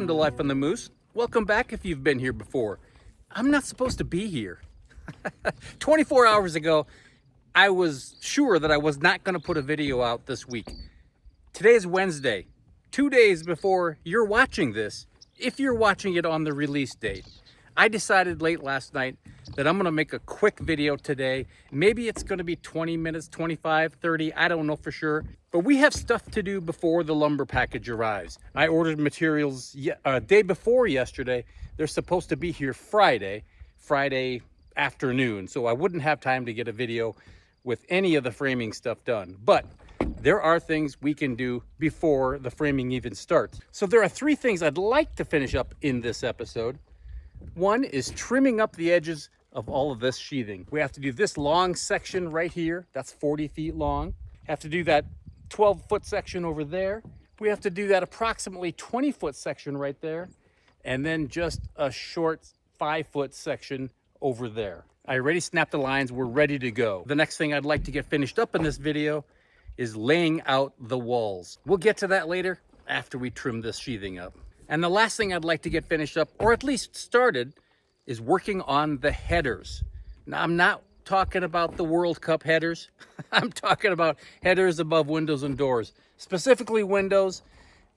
Welcome to Life on the Moose. Welcome back if you've been here before. I'm not supposed to be here. 24 hours ago, I was sure that I was not going to put a video out this week. Today is Wednesday, 2 days before you're watching this, if you're watching it on the release date. I decided late last night that I'm going to make a quick video today. Maybe it's going to be 20 minutes, 25, 30, I don't know for sure. But we have stuff to do before the lumber package arrives. I ordered materials day before yesterday. They're supposed to be here Friday afternoon. So I wouldn't have time to get a video with any of the framing stuff done. But there are things we can do before the framing even starts. So there are 3 things I'd like to finish up in this episode. One is trimming up the edges of all of this sheathing. We have to do this long section right here. That's 40 feet long. Have to do that 12-foot section over there. We have to do that approximately 20-foot section right there. And then just a short 5-foot section over there. I already snapped the lines. We're ready to go. The next thing I'd like to get finished up in this video is laying out the walls. We'll get to that later after we trim this sheathing up. And the last thing I'd like to get finished up, or at least started, is working on the headers. Now, I'm not talking about the World Cup headers. I'm talking about headers above windows and doors. Specifically windows,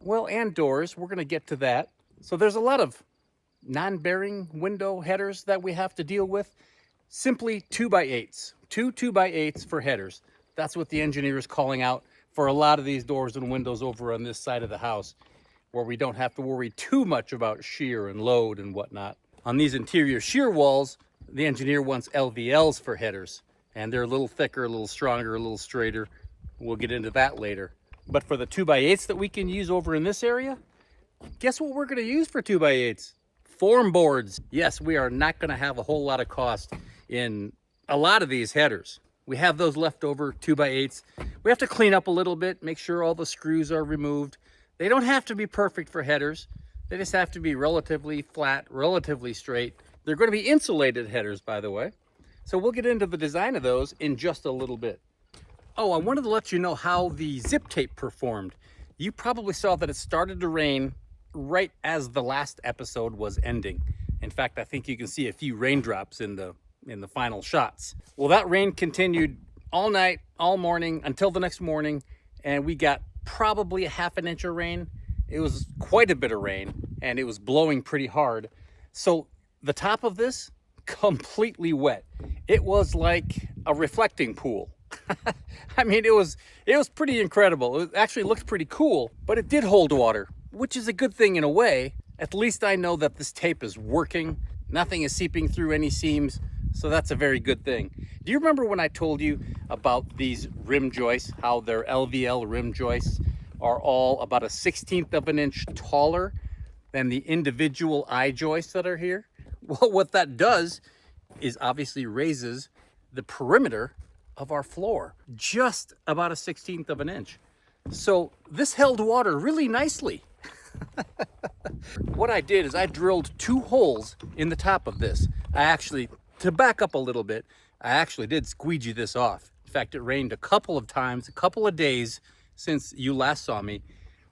well, and doors. We're going to get to that. So there's a lot of non-bearing window headers that we have to deal with. Simply 2x8s. 2x8s for headers. That's what the engineer is calling out for a lot of these doors and windows over on this side of the house, where we don't have to worry too much about shear and load and whatnot. On these interior shear walls, the engineer wants LVLs for headers, and they're a little thicker, a little stronger, a little straighter. We'll get into that later. But for the 2x8s that we can use over in this area, guess what we're going to use for 2x8s? Form boards. Yes, we are not going to have a whole lot of cost in a lot of these headers. We have those leftover 2x8s. We have to clean up a little bit, make sure all the screws are removed. They don't have to be perfect for headers. They just have to be relatively flat, relatively straight. They're going to be insulated headers, by the way. So we'll get into the design of those in just a little bit. Oh, I wanted to let you know how the zip tape performed. You probably saw that it started to rain right as the last episode was ending. In fact, I think you can see a few raindrops in the final shots. Well, that rain continued all night, all morning, until the next morning, and we got probably a ½ inch of rain. It was quite a bit of rain, and it was blowing pretty hard. So the top of this, completely wet. It was like a reflecting pool. I mean, it was pretty incredible. It actually looked pretty cool, but it did hold water, which is a good thing in a way. At least I know that this tape is working. Nothing is seeping through any seams, so that's a very good thing. Do you remember when I told you about these rim joists, how their LVL rim joists are all about a 1/16 of an inch taller than the individual eye joists that are here? Well, what that does is obviously raises the perimeter of our floor just about a 1/16 of an inch. So this held water really nicely. What I did is I drilled 2 holes in the top of this. To back up a little bit, I actually did squeegee this off. In fact, it rained a couple of times, a couple of days since you last saw me,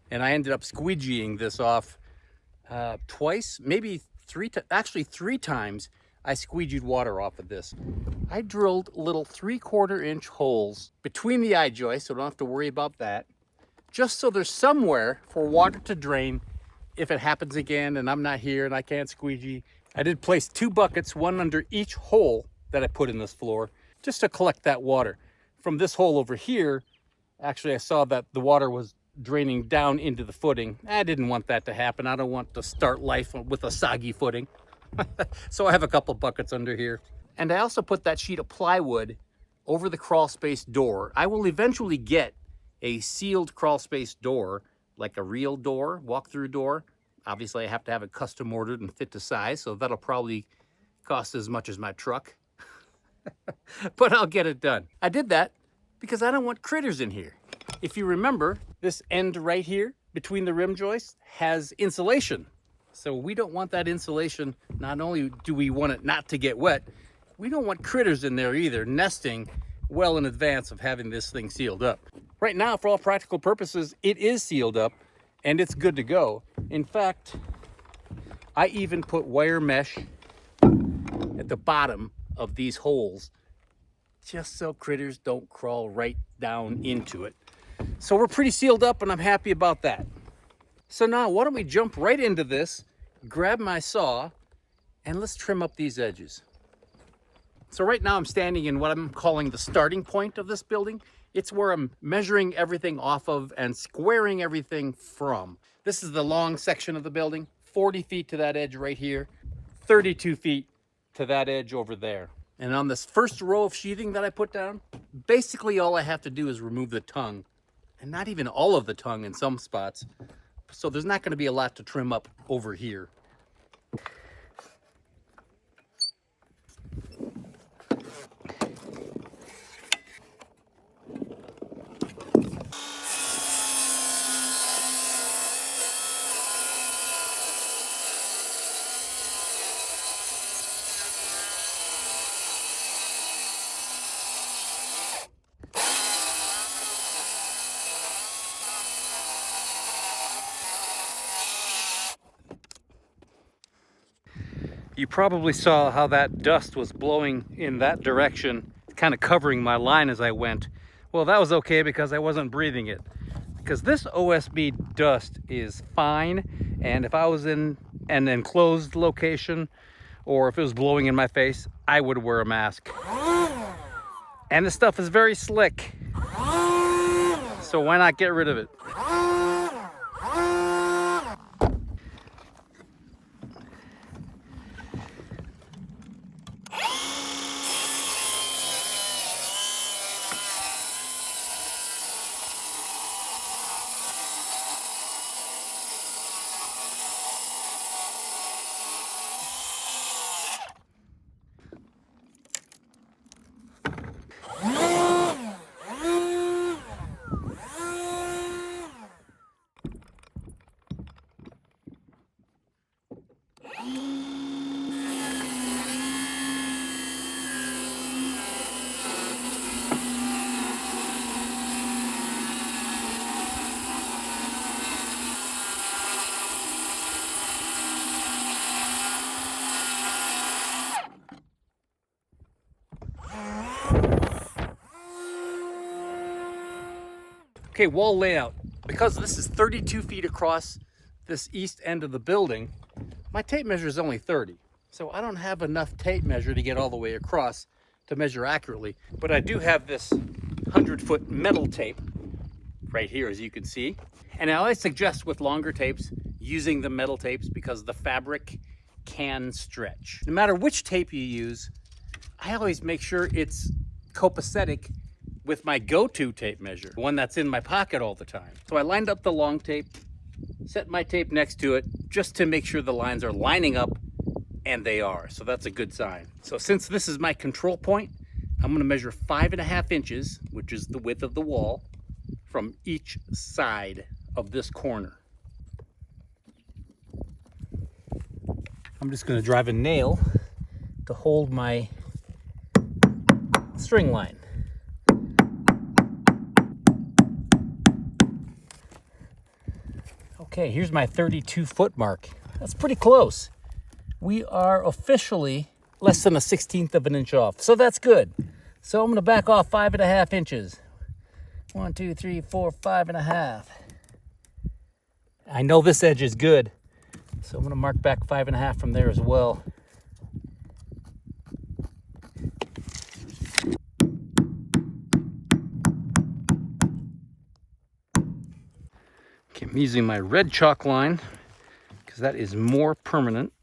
and I ended up squeegeeing this off twice, maybe 3 times. I squeegeed water off of this. I drilled little 3/4 inch holes between the eye joists, so I don't have to worry about that, just so there's somewhere for water to drain if it happens again and I'm not here and I can't squeegee. I did place 2 buckets, one under each hole that I put in this floor, just to collect that water. From this hole over here, actually I saw that the water was draining down into the footing. I didn't want that to happen. I don't want to start life with a soggy footing. So I have a couple buckets under here. And I also put that sheet of plywood over the crawl space door. I will eventually get a sealed crawl space door, like a real door, walk-through door. Obviously, I have to have it custom ordered and fit to size, so that'll probably cost as much as my truck. But I'll get it done. I did that because I don't want critters in here. If you remember, this end right here between the rim joists has insulation. So we don't want that insulation. Not only do we want it not to get wet, we don't want critters in there either, nesting well in advance of having this thing sealed up. Right now, for all practical purposes, it is sealed up and it's good to go. In fact, I even put wire mesh at the bottom of these holes just so critters don't crawl right down into it. So we're pretty sealed up, and I'm happy about that. So now why don't we jump right into this, grab my saw, and let's trim up these edges. So right now I'm standing in what I'm calling the starting point of this building. It's where I'm measuring everything off of and squaring everything from. This is the long section of the building, 40 feet to that edge right here, 32 feet to that edge over there. And on this first row of sheathing that I put down, basically all I have to do is remove the tongue, and not even all of the tongue in some spots. So there's not going to be a lot to trim up over here. You probably saw how that dust was blowing in that direction, kind of covering my line as I went. Well, that was okay because I wasn't breathing it. Because this OSB dust is fine, and if I was in an enclosed location or if it was blowing in my face, I would wear a mask. And this stuff is very slick, so why not get rid of it? Okay, wall layout. Because this is 32 feet across this east end of the building, my tape measure is only 30. So I don't have enough tape measure to get all the way across to measure accurately. But I do have this 100-foot metal tape right here, as you can see. And I always suggest with longer tapes using the metal tapes because the fabric can stretch. No matter which tape you use, I always make sure it's copacetic with my go-to tape measure, one that's in my pocket all the time. So I lined up the long tape, set my tape next to it, just to make sure the lines are lining up, and they are. So that's a good sign. So since this is my control point, I'm gonna measure 5.5 inches, which is the width of the wall, from each side of this corner. I'm just gonna drive a nail to hold my string line. Okay, here's my 32-foot mark. That's pretty close. We are officially less than 1/16 of an inch off, so that's good. So I'm gonna back off 5.5 inches. 1, 2, 3, 4, 5.5. I know this edge is good, so I'm gonna mark back 5.5 from there as well. Okay, I'm using my red chalk line because that is more permanent.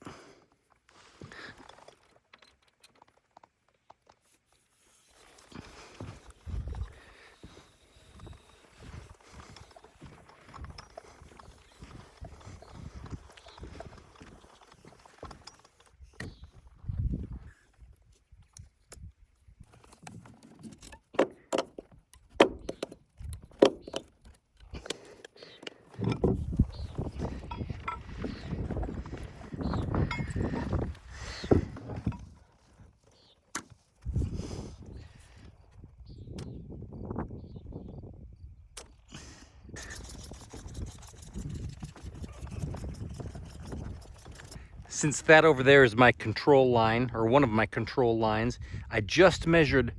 Since that over there is my control line, or one of my control lines, I just measured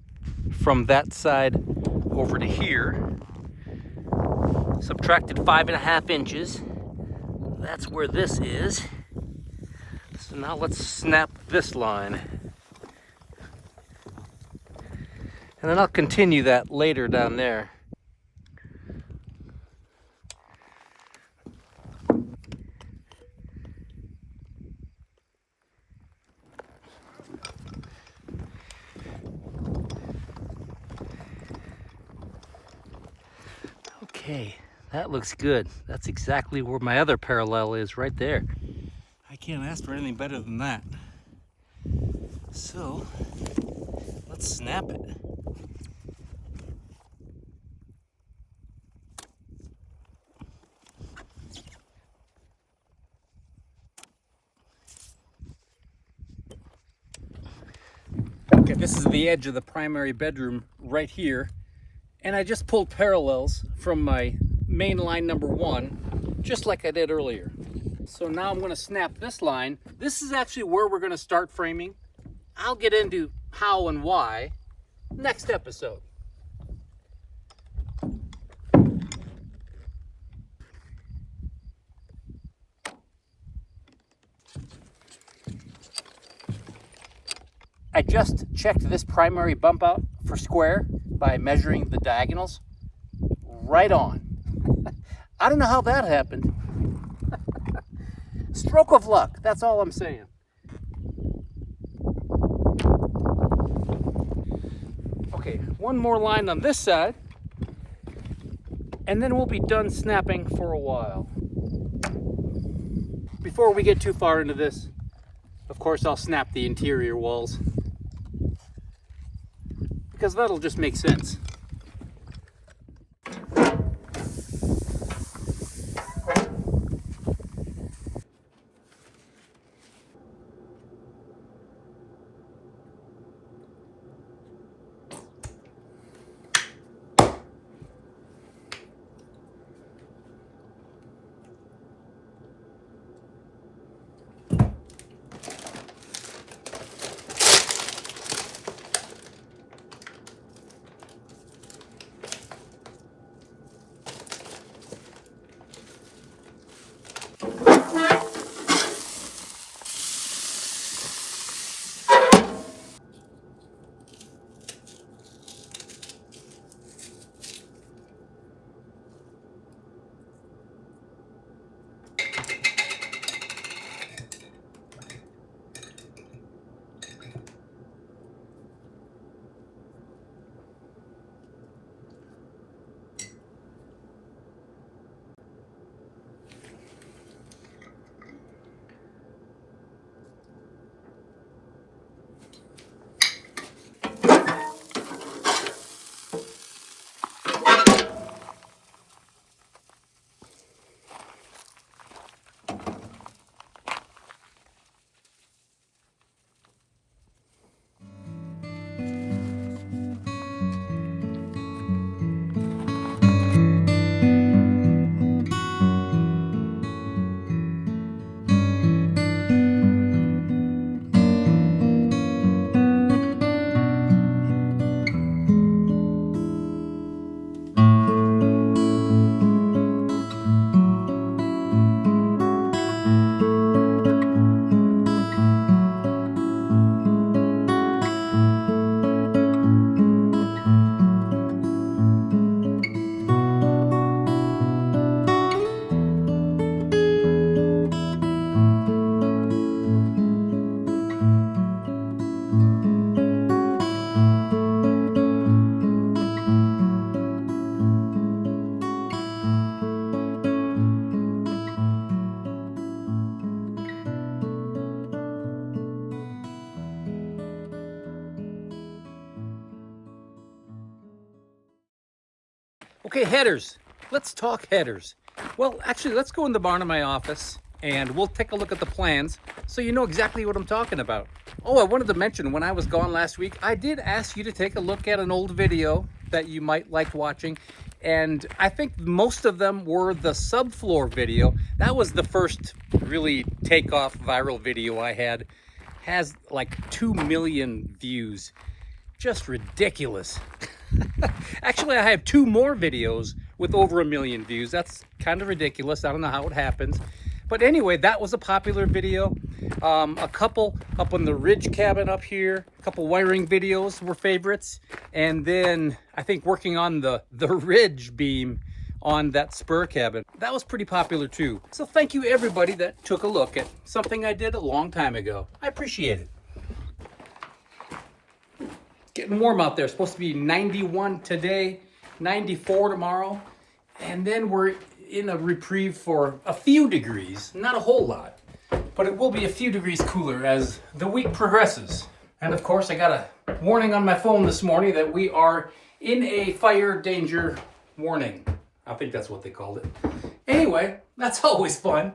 from that side over to here, subtracted 5.5 inches. That's where this is. So now let's snap this line. And then I'll continue that later down there. Okay, that looks good. That's exactly where my other parallel is, right there. I can't ask for anything better than that. So, let's snap it. Okay, this is the edge of the primary bedroom right here. And I just pulled parallels from my main line number 1, just like I did earlier. So now I'm going to snap this line. This is actually where we're going to start framing. I'll get into how and why next episode. I just checked this primary bump out for square by measuring the diagonals. Right on. I don't know how that happened. Stroke of luck, that's all I'm saying. Okay, one more line on this side, and then we'll be done snapping for a while. Before we get too far into this, of course I'll snap the interior walls, because that'll just make sense. Okay, headers. Let's talk headers. Well, actually, let's go in the barn of my office and we'll take a look at the plans so you know exactly what I'm talking about. Oh, I wanted to mention, when I was gone last week, I did ask you to take a look at an old video that you might like watching. And I think most of them were the subfloor video. That was the first really takeoff viral video I had. Has like 2 million views. Just ridiculous. Actually, I have 2 more videos with over 1 million views. That's kind of ridiculous. I don't know how it happens. But anyway, that was a popular video. A couple up on the ridge cabin up here, a couple wiring videos were favorites. And then I think working on the ridge beam on that spur cabin, that was pretty popular too. So thank you everybody that took a look at something I did a long time ago. I appreciate it. Getting warm out there. It's supposed to be 91 today, 94 tomorrow. And then we're in a reprieve for a few degrees, not a whole lot, but it will be a few degrees cooler as the week progresses. And of course, I got a warning on my phone this morning that we are in a fire danger warning. I think that's what they called it. Anyway, that's always fun.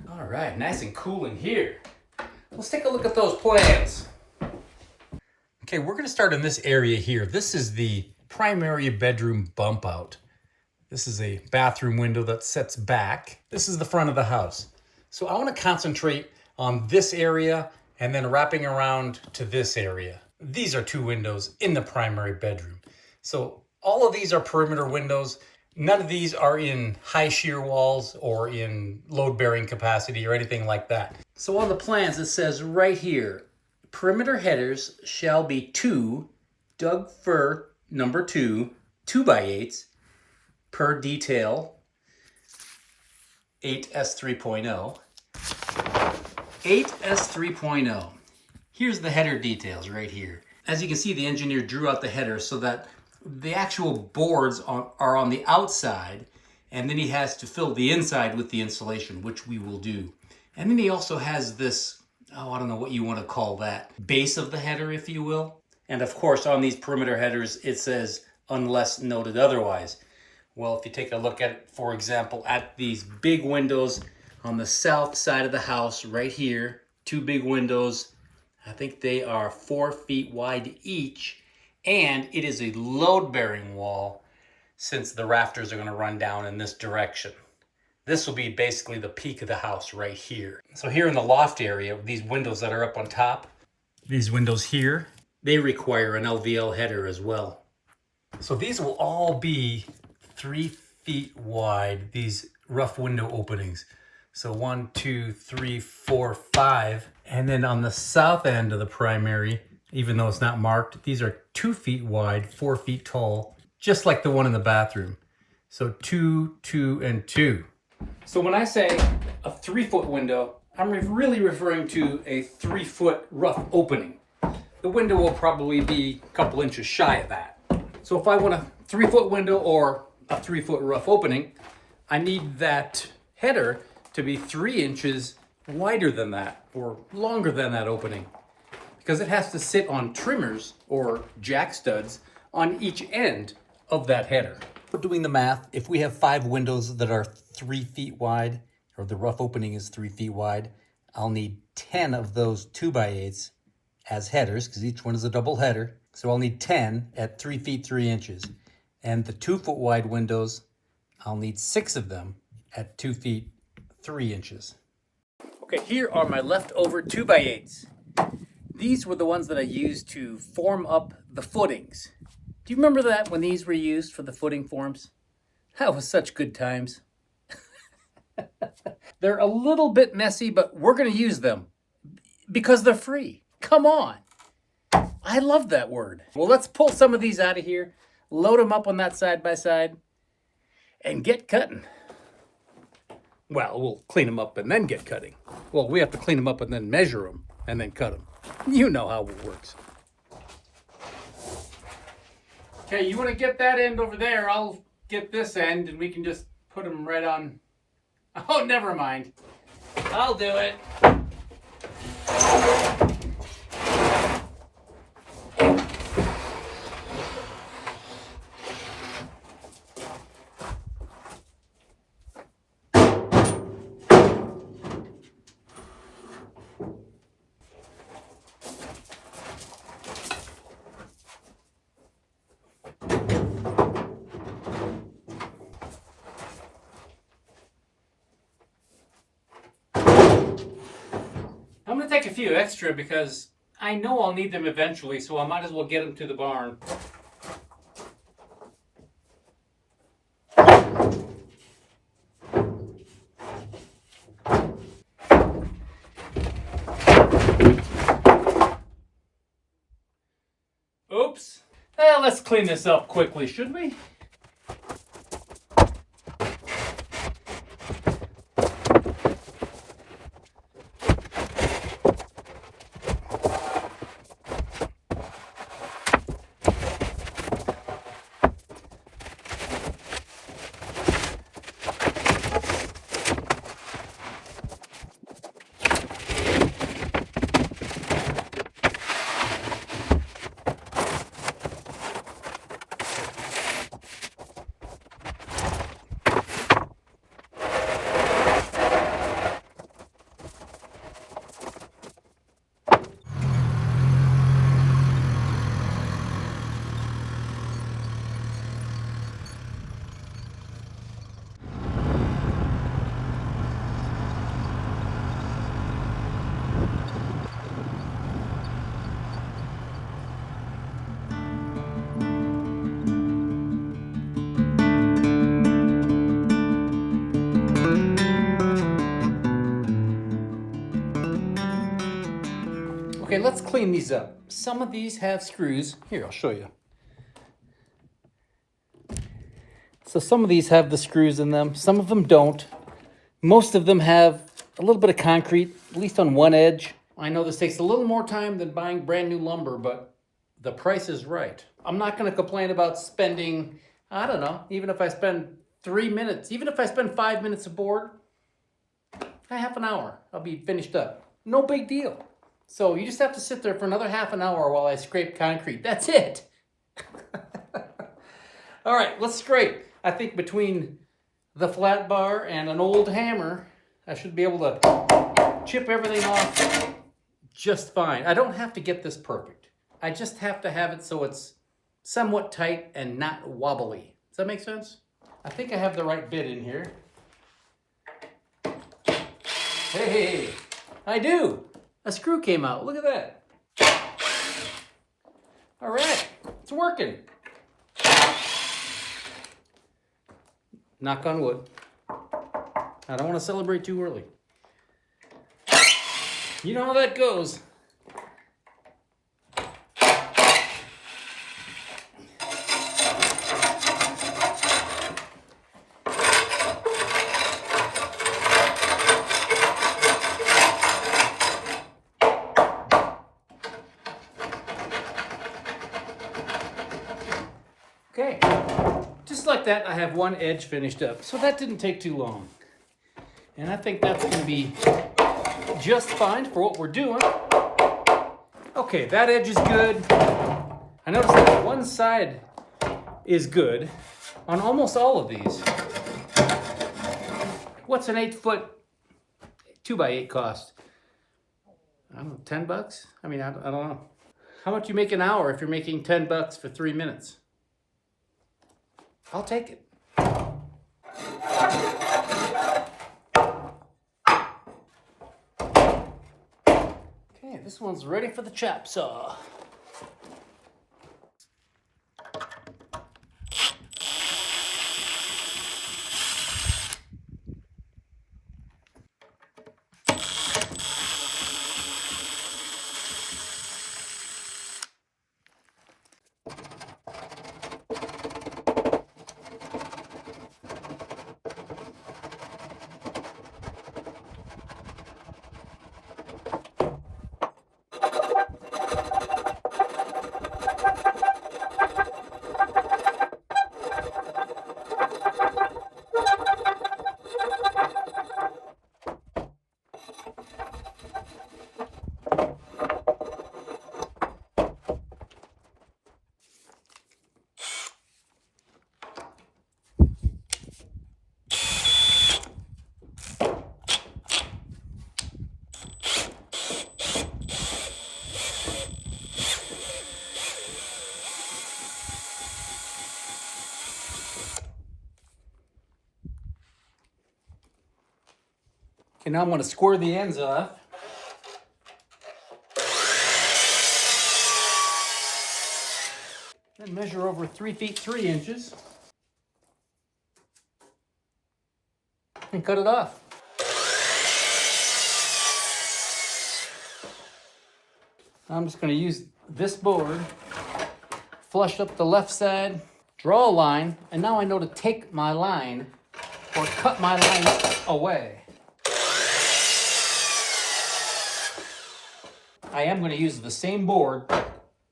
All right, nice and cool in here. Let's take a look at those plans. Okay, we're gonna start in this area here. This is the primary bedroom bump out. This is a bathroom window that sets back. This is the front of the house. So I want to concentrate on this area and then wrapping around to this area. These are 2 windows in the primary bedroom. So all of these are perimeter windows. None of these are in high shear walls or in load bearing capacity or anything like that. So on the plans it says right here, perimeter headers shall be 2 Doug fir number 2 2x8s per detail 8S 3.0. 8S 3.0. Here's the header details right here. As you can see, the engineer drew out the header so that the actual boards are on the outside, and then he has to fill the inside with the insulation, which we will do. And then he also has this, I don't know what you want to call that, base of the header, if you will. And of course, on these perimeter headers, it says, unless noted otherwise. Well, if you take a look at it, for example, at these big windows on the south side of the house right here, 2 big windows, I think they are 4 feet wide each, and it is a load-bearing wall since the rafters are going to run down in this direction. This will be basically the peak of the house right here. So here in the loft area, these windows that are up on top, these windows here, they require an LVL header as well. So these will all be 3 feet wide, these rough window openings. So 1, 2, 3, 4, 5. And then on the south end of the primary, even though it's not marked, these are 2 feet wide, 4 feet tall, just like the one in the bathroom. So 2, 2, and 2. So when I say a 3-foot window, I'm really referring to a 3-foot rough opening. The window will probably be a couple inches shy of that. So if I want a 3-foot window or a 3-foot rough opening, I need that header to be 3 inches wider than that or longer than that opening, because it has to sit on trimmers or jack studs on each end of that header. For doing the math, if we have 5 windows that are 3 feet wide, or the rough opening is 3 feet wide, I'll need 10 of those 2x8s as headers, because each one is a double header. So I'll need 10 at 3 feet 3 inches. And the 2-foot wide windows, I'll need 6 of them at 2 feet 3 inches. Okay, here are my leftover 2x8s. These were the ones that I used to form up the footings. Do you remember that when these were used for the footing forms? That was such good times. They're a little bit messy, but we're going to use them because they're free. Come on. I love that word. Well, let's pull some of these out of here, load them up on that side by side, and get cutting. Well, we'll clean them up and then get cutting. Well, we have to clean them up and then measure them and then cut them. You know how it works. Okay, you want to get that end over there, I'll get this end and we can just put them right on. Oh, never mind. I'll do it. take a few extra because I know I'll need them eventually, so I might as well get them to the barn. Oops. Let's clean this up quickly, should we? Okay, let's clean these up. Some of these have screws. Here, I'll show you. So some of these have the screws in them. Some of them don't. Most of them have a little bit of concrete, at least on one edge. I know this takes a little more time than buying brand new lumber, but the price is right. I'm not going to complain about spending, I don't know, even if I spend 3 minutes, even if I spend 5 minutes aboard, half an hour, I'll be finished up. No big deal. So you just have to sit there for another half an hour while I scrape concrete. That's it. All right, let's scrape. I think between the flat bar and an old hammer, I should be able to chip everything off just fine. I don't have to get this perfect. I just have to have it so it's somewhat tight and not wobbly. Does that make sense? I think I have the right bit in here. Hey, I do. A screw came out. Look at that. All right, it's working. Knock on wood. I don't want to celebrate too early. You know how that goes. Okay, just like that, I have one edge finished up. So that didn't take too long. And I think that's going to be just fine for what we're doing. Okay, that edge is good. I noticed that one side is good on almost all of these. What's an 8-foot 2x8 cost? I don't know, $10? I mean, I don't know. How much you make an hour if you're making $10 for 3 minutes? I'll take it. Okay, this one's ready for the chop saw. Okay, now I'm going to square the ends off. and measure over 3 feet 3 inches and cut it off. I'm just going to use this board, flush up the left side, draw a line, and now I know to take my line or cut my line away. I am going to use the same board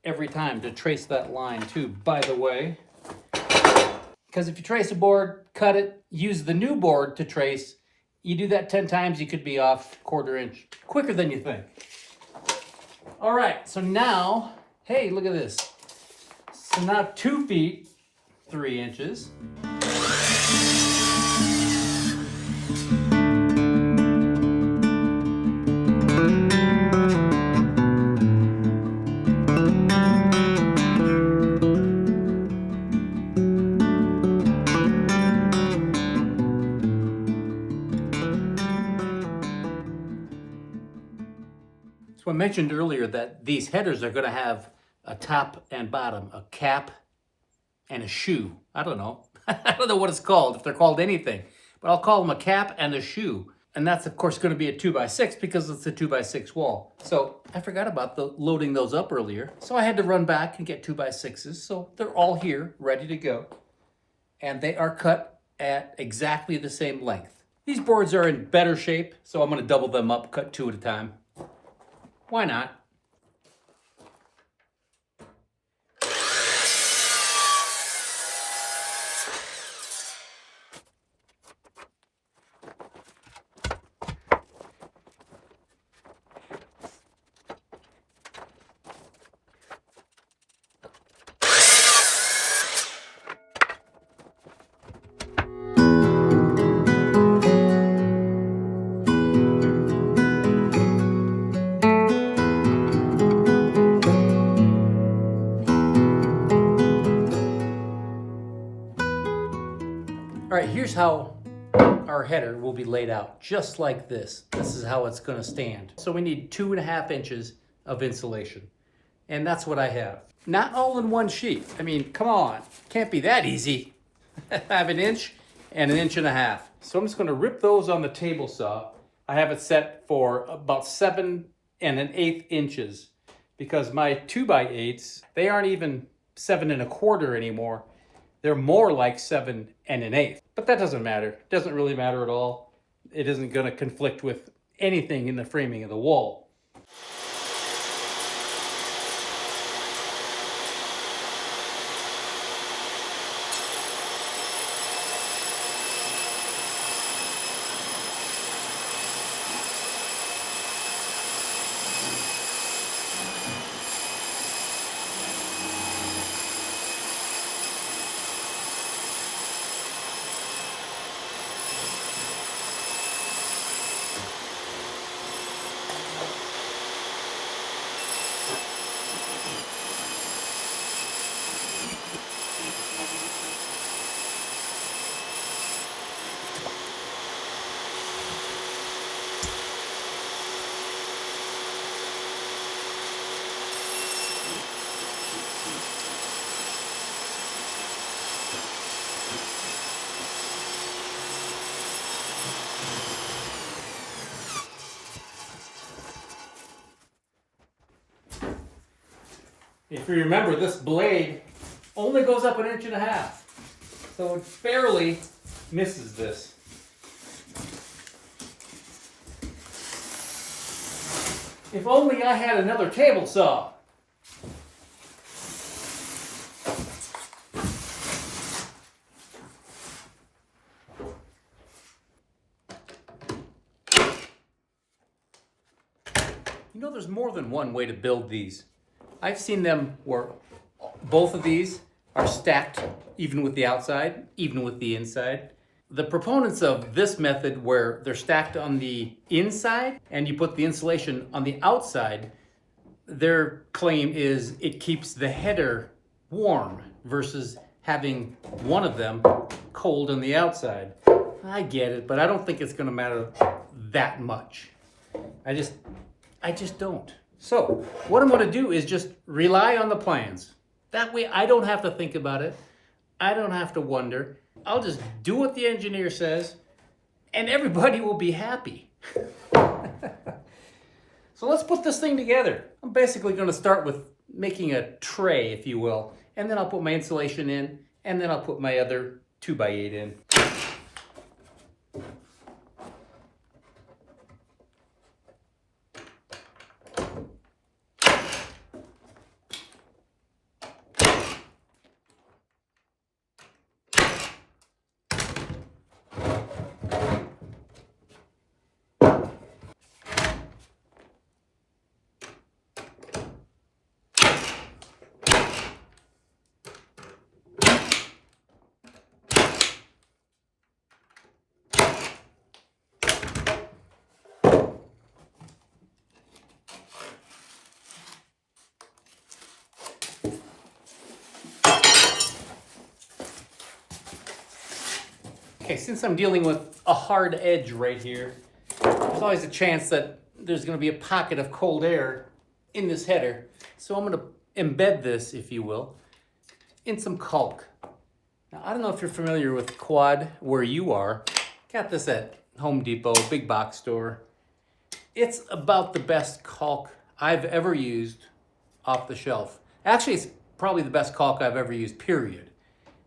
every time to trace that line too, by the way. Because if you trace a board, cut it, use the new board to trace, you do that 10 times, you could be off 1/4 inch quicker than you think. All right, so now, hey, look at this. So now 2 feet 3 inches. So I mentioned earlier that these headers are going to have a top and bottom, a cap and a shoe. I don't know. I don't know what it's called, if they're called anything. But I'll call them a cap and a shoe. And that's, of course, going to be a 2x6 because it's a 2x6 wall. So I forgot about loading those up earlier. So I had to run back and get 2x6s. So they're all here, ready to go. And they are cut at exactly the same length. These boards are in better shape, so I'm going to double them up, cut 2 at a time. Why not? All right, here's how our header will be laid out, just like this. This is how it's going to stand. So we need 2.5 inches of insulation, and that's what I have. Not all in one sheet. I mean, come on, can't be that easy. I have 1 inch and 1.5 inches. So I'm just going to rip those on the table saw. I have it set for about 7 1/8 inches because my 2x8s, they aren't even 7 1/4 anymore. They're more like 7 1/8. But that doesn't matter. It doesn't really matter at all. It isn't going to conflict with anything in the framing of the wall. If you remember, this blade only goes up 1.5 inches, so it barely misses this. If only I had another table saw. You know, there's more than one way to build these. I've seen them where both of these are stacked even with the outside, even with the inside. The proponents of this method where they're stacked on the inside and you put the insulation on the outside, their claim is it keeps the header warm versus having one of them cold on the outside. I get it, but I don't think it's going to matter that much. I just don't. So what I'm going to do is just rely on the plans. That way I don't have to think about it. I don't have to wonder. I'll just do what the engineer says and everybody will be happy. So let's put this thing together. I'm basically going to start with making a tray, if you will, and then I'll put my insulation in, and then I'll put my other 2x8 in. Okay, since I'm dealing with a hard edge right here, there's always a chance that there's going to be a pocket of cold air in this header. So I'm going to embed this, if you will, in some caulk. Now, I don't know if you're familiar with quad where you are. Got this at Home Depot, big box store. It's about the best caulk I've ever used off the shelf. Actually, it's probably the best caulk I've ever used, period.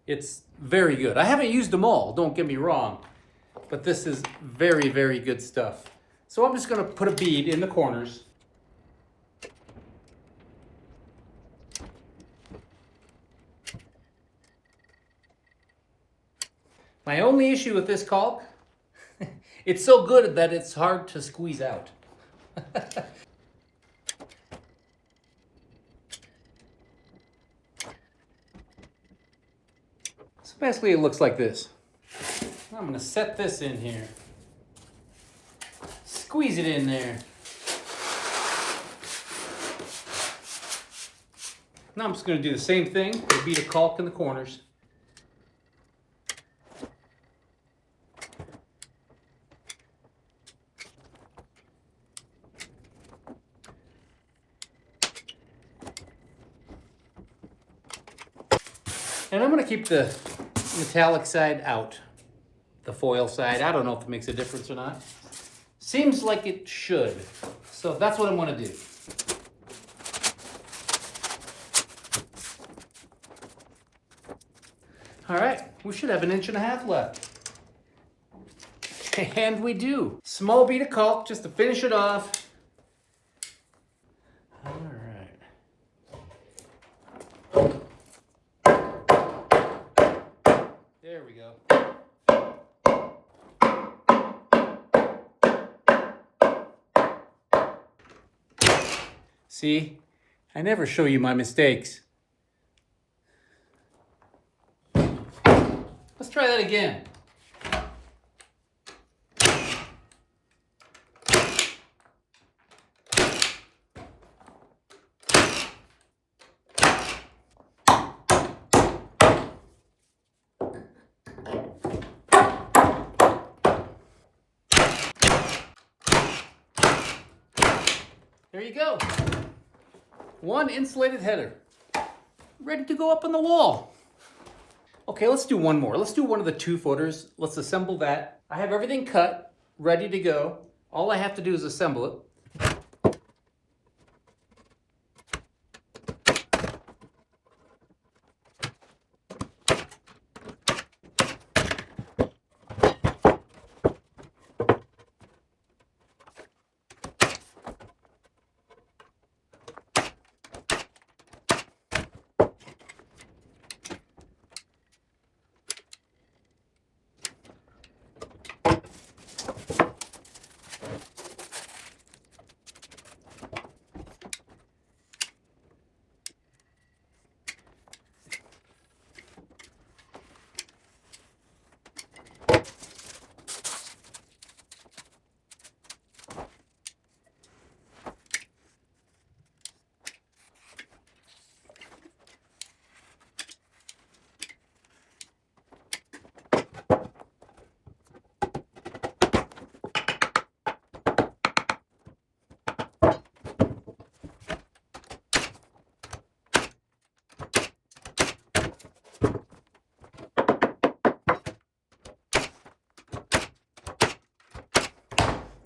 It's very good. I haven't used them all, don't get me wrong, but this is very, very good stuff. So I'm just going to put a bead in the corners. My only issue with this caulk, it's so good that it's hard to squeeze out. So basically it looks like this. I'm going to set this in here. Squeeze it in there. Now I'm just going to do the same thing. A bead of caulk in the corners. And I'm going to keep the metallic side out. The foil side, I don't know if it makes a difference or not. Seems like it should. So that's what I'm going to do. All right, we should have 1.5 inches left. And we do. Small bead of caulk just to finish it off. All right. There we go. See, I never show you my mistakes. Let's try that again. There you go. One insulated header. Ready to go up on the wall. Okay, let's do one more. Let's do one of the 2-footers. Let's assemble that. I have everything cut, ready to go. All I have to do is assemble it.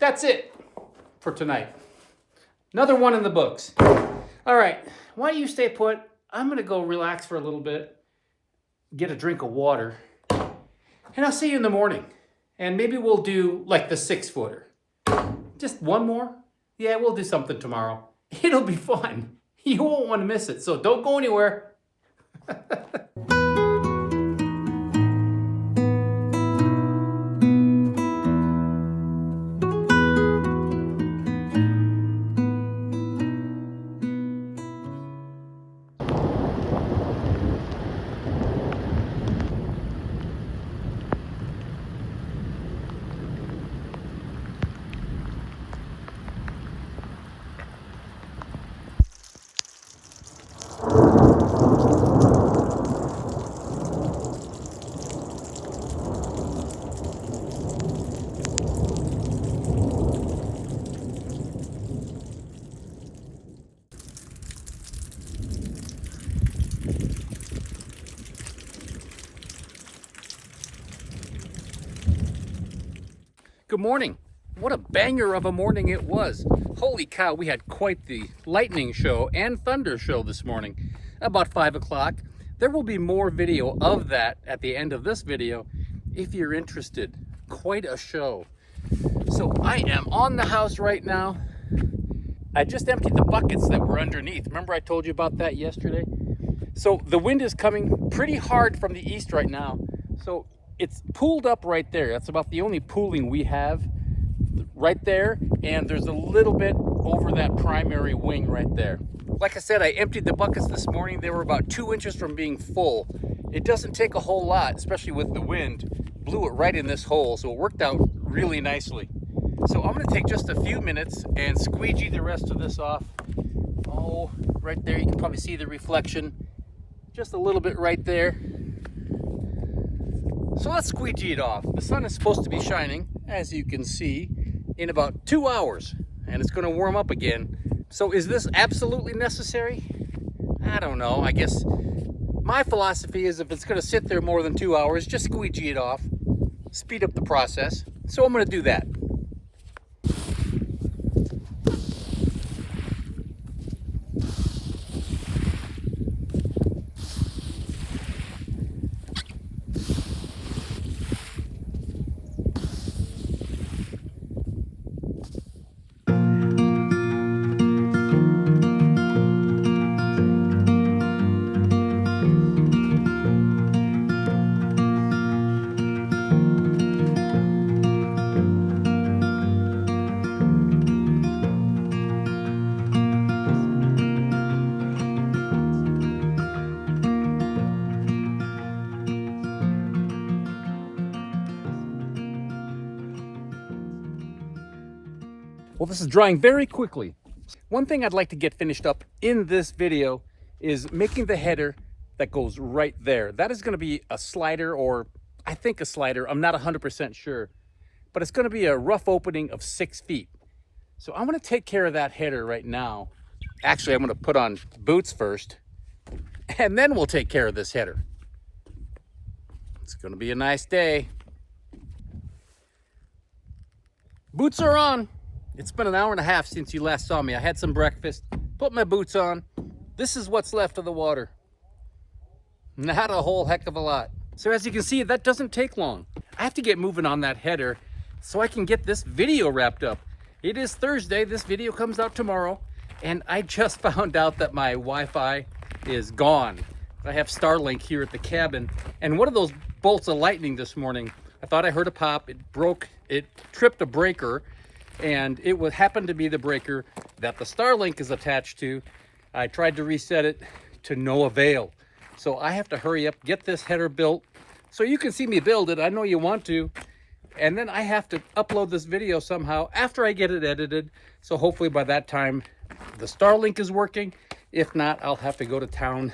that's it for tonight. Another one in the books. All right, why don't you stay put? I'm gonna go relax for a little bit, get a drink of water, and I'll see you in the morning. And maybe we'll do like the 6-footer. Just one more? Yeah, we'll do something tomorrow. It'll be fun. You won't want to miss it, so don't go anywhere. Good morning. What a banger of a morning it was. Holy cow, we had quite the lightning show and thunder show this morning. About 5 o'clock. There will be more video of that at the end of this video if you're interested. Quite a show. So I am on the house right now. I just emptied the buckets that were underneath. Remember I told you about that yesterday? So the wind is coming pretty hard from the east right now. So it's pooled up right there. That's about the only pooling we have right there. And there's a little bit over that primary wing right there. Like I said, I emptied the buckets this morning. They were about 2 inches from being full. It doesn't take a whole lot, especially with the wind. Blew it right in this hole, so it worked out really nicely. So I'm gonna take just a few minutes and squeegee the rest of this off. Oh, right there, you can probably see the reflection. Just a little bit right there. So let's squeegee it off. The sun is supposed to be shining, as you can see, in about 2 hours, and it's going to warm up again. So is this absolutely necessary? I don't know. I guess my philosophy is if it's going to sit there more than 2 hours, just squeegee it off, speed up the process. So I'm going to do that. Well, this is drying very quickly. One thing I'd like to get finished up in this video is making the header that goes right there. That is going to be a slider, or I think a slider. I'm not 100% sure, but it's going to be a rough opening of 6 feet. So I'm going to take care of that header right now. Actually, I'm going to put on boots first, and then we'll take care of this header. It's going to be a nice day. Boots are on. It's been an hour and a half since you last saw me. I had some breakfast, put my boots on. This is what's left of the water. Not a whole heck of a lot. So as you can see, that doesn't take long. I have to get moving on that header so I can get this video wrapped up. It is Thursday. This video comes out tomorrow. And I just found out that my Wi-Fi is gone. I have Starlink here at the cabin. And one of those bolts of lightning this morning, I thought I heard a pop. It broke, it tripped a breaker. And it happened to be the breaker that the Starlink is attached to. I tried to reset it to no avail. So I have to hurry up, get this header built so you can see me build it. I know you want to. And then I have to upload this video somehow after I get it edited. So hopefully by that time, the Starlink is working. If not, I'll have to go to town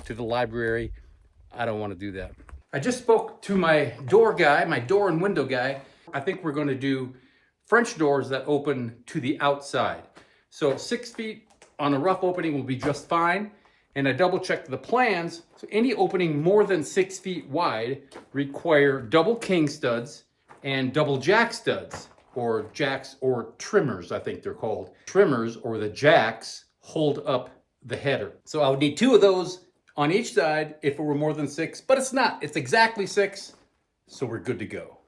to the library. I don't want to do that. I just spoke to my door guy, my door and window guy. I think we're going to do French doors that open to the outside. So 6 feet on a rough opening will be just fine. And I double checked the plans. So any opening more than 6 feet wide require double king studs and double jack studs. or jacks or trimmers, I think they're called. Trimmers or the jacks hold up the header. So I would need 2 of those on each side if it were more than 6, but it's not. It's exactly 6, so we're good to go.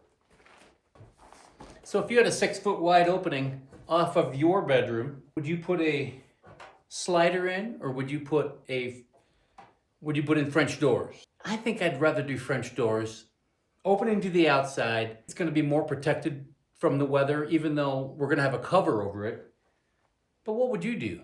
So if you had a 6-foot wide opening off of your bedroom, would you put a slider in, or would you put in French doors? I think I'd rather do French doors. Opening to the outside, it's going to be more protected from the weather, even though we're going to have a cover over it. But what would you do?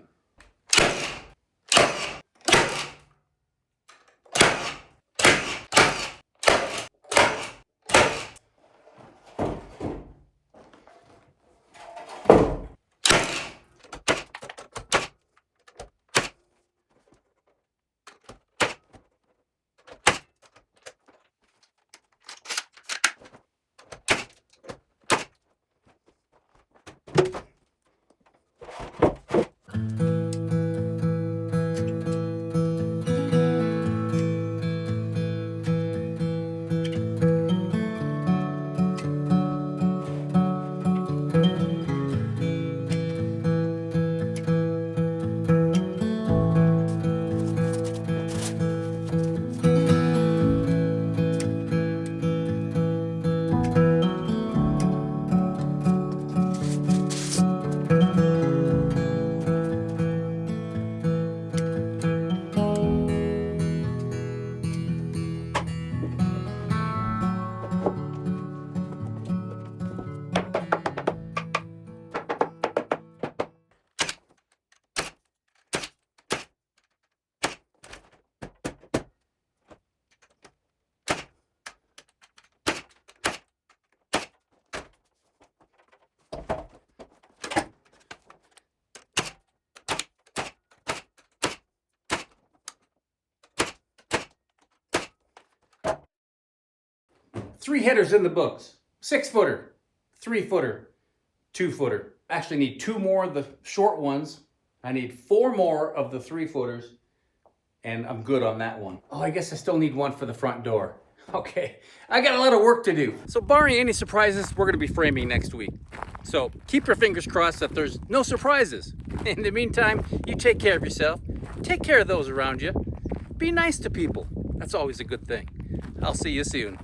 Three headers in the books: 6-footer, 3-footer, 2-footer. Actually need 2 more of the short ones. I need 4 more of the 3-footers, and I'm good on that one. Oh, I guess I still need 1 for the front door. Okay, I got a lot of work to do. So barring any surprises, we're gonna be framing next week. So keep your fingers crossed that there's no surprises. In the meantime, you take care of yourself. Take care of those around you. Be nice to people. That's always a good thing. I'll see you soon.